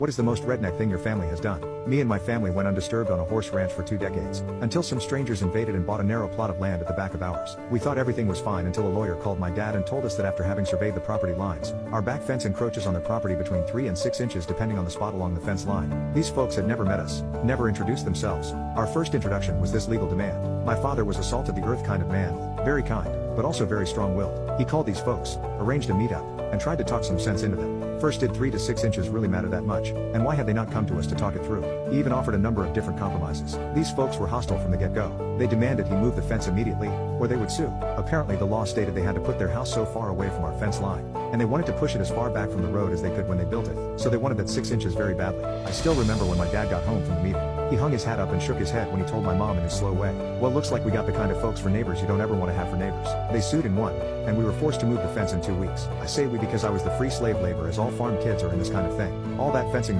What is the most redneck thing your family has done? Me and my family went undisturbed on a horse ranch for 2 decades, until some strangers invaded and bought a narrow plot of land at the back of ours. We thought everything was fine until a lawyer called my dad and told us that after having surveyed the property lines, our back fence encroaches on the property between 3 and 6 inches depending on the spot along the fence line. These folks had never met us, never introduced themselves. Our first introduction was this legal demand. My father was a salt of the earth kind of man, very kind, but also very strong-willed. He called these folks, arranged a meetup, and tried to talk some sense into them. First, did 3 to 6 inches really matter that much, and why had they not come to us to talk it through? He even offered a number of different compromises. These folks were hostile from the get-go. They demanded he move the fence immediately, or they would sue. Apparently the law stated they had to put their house so far away from our fence line, and they wanted to push it as far back from the road as they could when they built it, so they wanted that 6 inches very badly. I still remember when my dad got home from the meeting. He hung his hat up and shook his head when he told my mom in his slow way, "Well, looks like we got the kind of folks for neighbors you don't ever want to have for neighbors." They sued and won, and we were forced to move the fence in 2 weeks. I say we because I was the free slave labor, as all farm kids are in this kind of thing. All that fencing